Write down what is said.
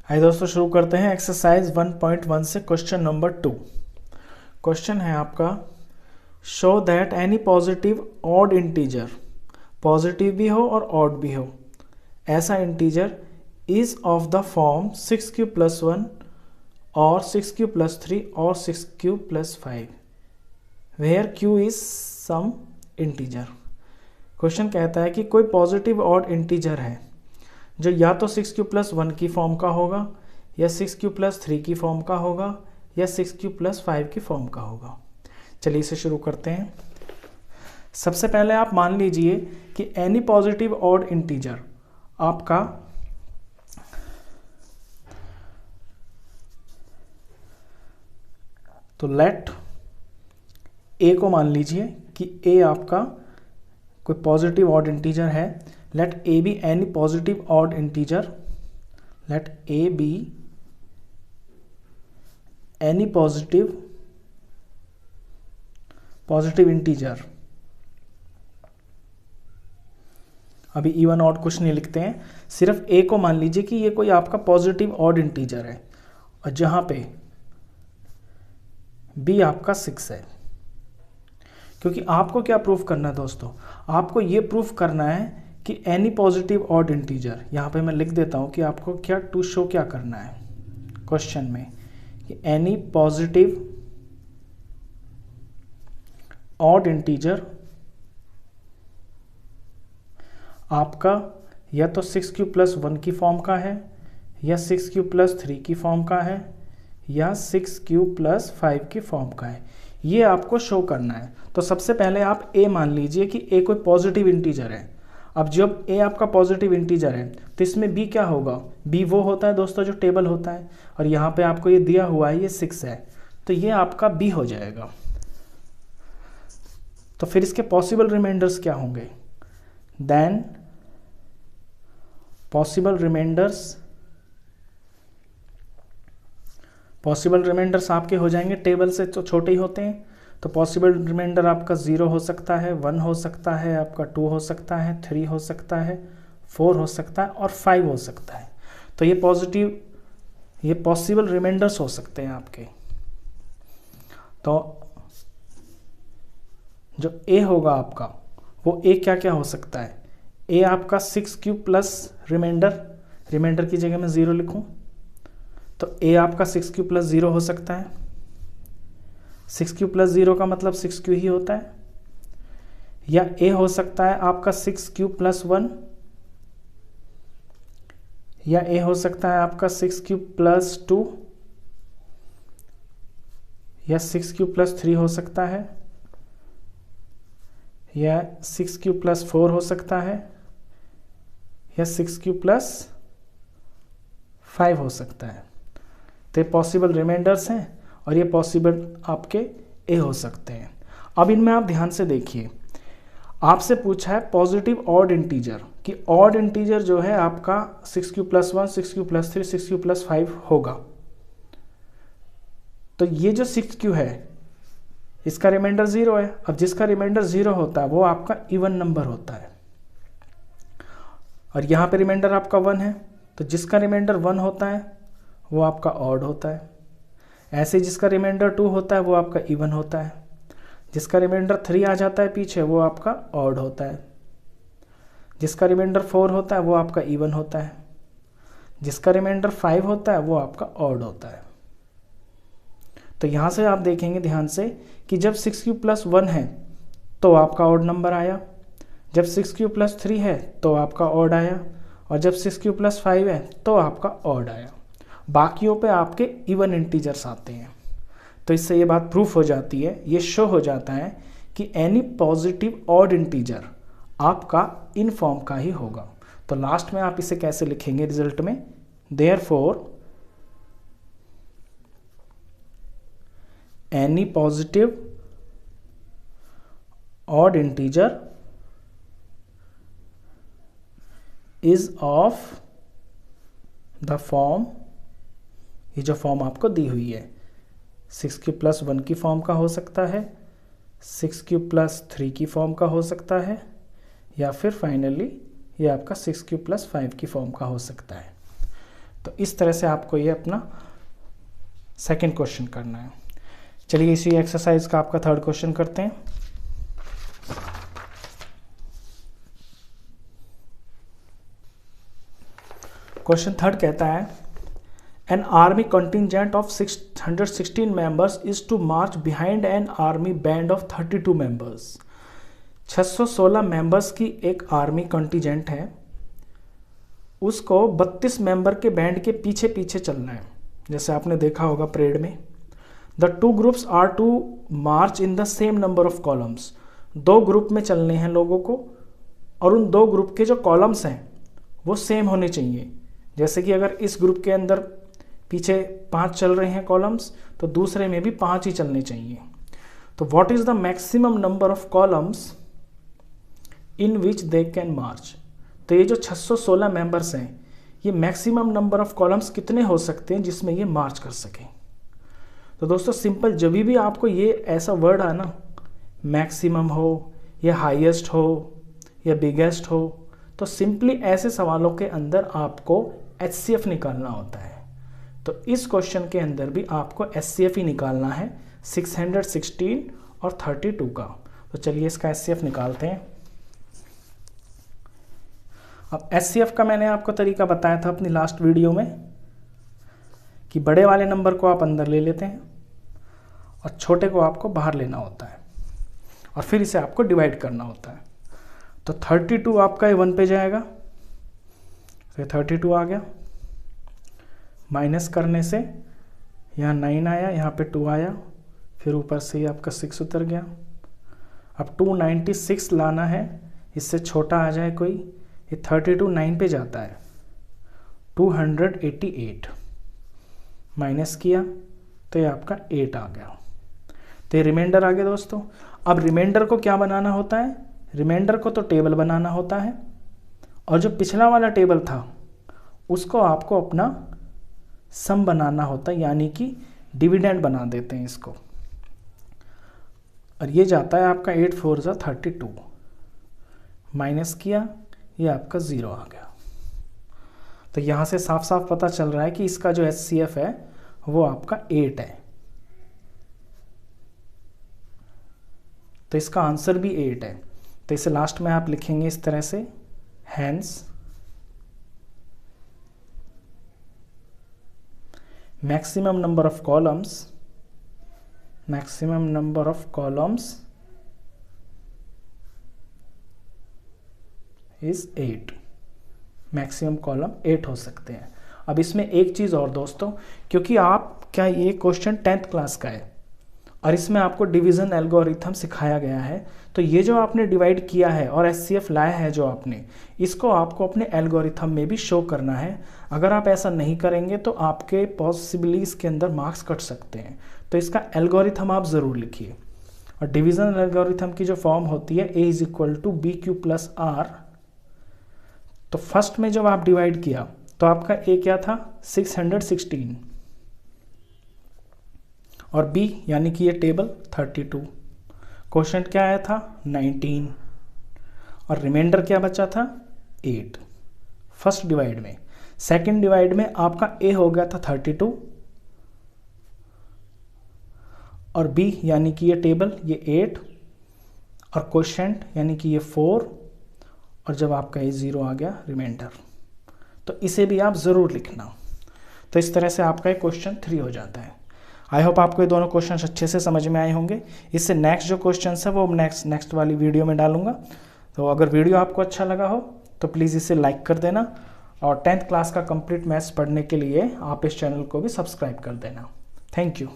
आइए दोस्तों शुरू करते हैं एक्सरसाइज 1.1 से क्वेश्चन नंबर 2। क्वेश्चन है आपका, show that any positive odd integer, positive भी हो और ऑड भी हो, ऐसा integer is of the form 6q+1 और 6q+3 और 6q+5 where q is some integer. Question कहता है कि कोई पॉजिटिव ऑड इंटीजर है जो या तो 6q+1 की फॉर्म का होगा या 6q+3 की फॉर्म का होगा या 6q+5 की फॉर्म का होगा। चलिए इसे शुरू करते हैं। सबसे पहले आप मान लीजिए कि एनी पॉजिटिव ऑड इंटीजर आपका तो लेट ए को मान लीजिए कि ए आपका कोई पॉजिटिव ऑड इंटीजर है। Let a be any positive odd integer, let a be any positive integer. अभी इवन ऑड कुछ नहीं लिखते हैं, सिर्फ ए को मान लीजिए कि ये कोई आपका पॉजिटिव ऑड इंटीजर है और जहां पे बी आपका 6 है। क्योंकि आपको क्या प्रूफ करना है दोस्तों, आपको ये प्रूफ करना है कि एनी पॉजिटिव ऑड इंटीजर, यहाँ पे मैं लिख देता हूँ कि आपको क्या टू शो क्या करना है क्वेश्चन में, कि एनी पॉजिटिव ऑड इंटीजर आपका या तो 6q+1 की फॉर्म का है या 6q+3 की फॉर्म का है या 6q+5 की फॉर्म का है, ये आपको शो करना है। तो सबसे पहले आप ए मान लीजिए कि ए कोई पॉजिटिव इंटीजर है। अब जब ए आपका पॉजिटिव इंटीजर है तो इसमें बी क्या होगा, बी वो होता है दोस्तों जो टेबल होता है, और यहाँ पे आपको ये दिया हुआ है ये 6 है, तो ये आपका बी हो जाएगा। तो फिर इसके पॉसिबल रिमाइंडर्स क्या होंगे, देन पॉसिबल रिमाइंडर्स आपके हो जाएंगे, टेबल से तो छोटे ही होते हैं। तो पॉसिबल रिमाइंडर आपका 0 हो सकता है, 1 हो सकता है, आपका 2 हो सकता है, 3 हो सकता है, 4 हो सकता है और 5 हो सकता है। तो ये पॉसिबल रिमाइंडर्स हो सकते हैं आपके। तो जो ए होगा आपका वो ए क्या क्या हो सकता है, ए आपका 6q+ रिमाइंडर की जगह मैं 0 लिखूं तो ए आपका 6q+0 हो सकता है। 6q+0 का मतलब 6q ही होता है। या ए हो सकता है आपका 6q+1 या ए हो सकता है आपका 6q+2 या 6q+3 हो सकता है या 6q+4 हो सकता है या 6q+5 हो सकता है। तो ये पॉसिबल रिमाइंडर्स हैं और ये पॉसिबल आपके ए हो सकते हैं। अब इनमें आप ध्यान से देखिए, आपसे पूछा है पॉजिटिव ऑड इंटीजर कि ऑड इंटीजर जो है आपका 6q+1 6q+3 6q+5 होगा। तो ये जो 6q है इसका रिमाइंडर 0 है। अब जिसका रिमाइंडर 0 होता है वो आपका इवन नंबर होता है, और यहाँ पे रिमाइंडर आपका 1 है, तो जिसका रिमाइंडर 1 होता है वो आपका ऑड होता है। ऐसे जिसका रिमाइंडर 2 होता है वो आपका इवन होता है। जिसका रिमाइंडर 3 आ जाता है पीछे वो आपका ऑड होता है। जिसका रिमाइंडर 4 होता है वो आपका इवन होता है। जिसका रिमाइंडर 5 होता है वो आपका ऑड होता है। तो यहाँ से आप देखेंगे ध्यान से कि जब 6q+1 है तो आपका ऑड नंबर आया, जब 6q+3 है तो आपका ऑड आया, और जब 6q+5 है तो आपका ऑड आया। बाकियों पे आपके इवन इंटीजर्स आते हैं। तो इससे ये बात प्रूफ हो जाती है, ये शो हो जाता है कि एनी पॉजिटिव ऑड इंटीजर आपका इन फॉर्म का ही होगा। तो लास्ट में आप इसे कैसे लिखेंगे रिजल्ट में, therefore any positive odd integer is of the form, ये जो फॉर्म आपको दी हुई है 6q+1 की फॉर्म का हो सकता है, 6q+3 की फॉर्म का हो सकता है, या फिर फाइनली ये आपका 6q+5 की फॉर्म का हो सकता है। तो इस तरह से आपको ये अपना सेकंड क्वेश्चन करना है। चलिए इसी एक्सरसाइज का आपका थर्ड क्वेश्चन करते हैं। क्वेश्चन थर्ड कहता है an army contingent of 616 members is to march behind an army band of 32 members. 616 members की एक आर्मी कंटिजेंट है, उसको 32 मेंबर के बैंड के पीछे पीछे चलना है, जैसे आपने देखा होगा परेड में। The two groups are to march in the same number of columns. दो ग्रुप में चलने हैं लोगों को, और उन दो ग्रुप के जो कॉलम्स हैं वो सेम होने चाहिए। जैसे कि अगर इस ग्रुप के अंदर पीछे 5 चल रहे हैं कॉलम्स, तो दूसरे में भी 5 ही चलने चाहिए। तो what is the maximum number of columns in which they can march. तो ये जो 616 मेंबर्स हैं, ये मैक्सिमम नंबर ऑफ कॉलम्स कितने हो सकते हैं जिसमें ये मार्च कर सकें। तो दोस्तों सिंपल, जब भी आपको ये ऐसा वर्ड है ना, मैक्सिमम हो या हाईएस्ट हो या बिगेस्ट हो, तो सिंपली ऐसे सवालों के अंदर आपको HCF निकालना होता है। तो इस क्वेश्चन के अंदर भी आपको HCF ही निकालना है, 616 और 32 का। तो चलिए इसका HCF निकालते हैं। अब HCF का मैंने आपको तरीका बताया था अपनी लास्ट वीडियो में कि बड़े वाले नंबर को आप अंदर ले लेते हैं और छोटे को आपको बाहर लेना होता है, और फिर इसे आपको डिवाइड करना होता है। तो 32 आपका ये 1 पे जाएगा, तो 32 आ गया। माइनस करने से यहाँ 9 आया, यहाँ पे 2 आया, फिर ऊपर से ये आपका 6 उतर गया। अब 296 लाना है, इससे छोटा आ जाए कोई, ये 32 9 पे जाता है, 288 माइनस किया तो ये आपका 8 आ गया। तो ये रिमाइंडर आ गया दोस्तों। अब रिमाइंडर को क्या बनाना होता है, रिमाइंडर को तो टेबल बनाना होता है, और जो पिछला वाला टेबल था उसको आपको अपना सम बनाना होता है, यानी कि डिविडेंड बना देते हैं इसको। और ये जाता है आपका 8 4 जा 32, माइनस किया, ये आपका 0 आ गया। तो यहाँ से साफ साफ पता चल रहा है कि इसका जो HCF है वो आपका 8 है। तो इसका आंसर भी 8 है। तो इसे लास्ट में आप लिखेंगे इस तरह से, hence maximum number of columns is 8। Maximum column 8 हो सकते हैं। अब इसमें एक चीज़ और दोस्तों, क्योंकि आप क्या ये क्वेश्चन 10th क्लास का है और इसमें आपको डिवीज़न एल्गोरिथम सिखाया गया है, तो ये जो आपने डिवाइड किया है और HCF लाया है जो आपने, इसको आपको अपने एल्गोरिथम में भी शो करना है। अगर आप ऐसा नहीं करेंगे तो आपके पॉसिबली इसके अंदर मार्क्स कट सकते हैं। तो इसका एल्गोरिथम आप ज़रूर लिखिए। और डिवीज़न एल्गोरिथम की जो फॉर्म होती है A = BQ + R। तो फर्स्ट में जब आप डिवाइड किया तो आपका A क्या था, 616, और B यानी कि ये टेबल 32, क्वेश्चन क्या आया था 19, और रिमाइंडर क्या बचा था 8 फर्स्ट डिवाइड में। सेकंड डिवाइड में आपका A हो गया था 32, और B यानी कि ये टेबल ये 8, और क्वेश्चन यानी कि ये 4, और जब आपका ये 0 आ गया रिमाइंडर। तो इसे भी आप ज़रूर लिखना। तो इस तरह से आपका ये क्वेश्चन 3 हो जाता है। आई होप आपको ये दोनों क्वेश्चन अच्छे से समझ में आए होंगे। इससे नेक्स्ट जो क्वेश्चन है वो नेक्स्ट वाली वीडियो में डालूंगा। तो अगर वीडियो आपको अच्छा लगा हो तो प्लीज़ इसे लाइक कर देना, और 10th क्लास का कंप्लीट मैथ्स पढ़ने के लिए आप इस चैनल को भी सब्सक्राइब कर देना। Thank you.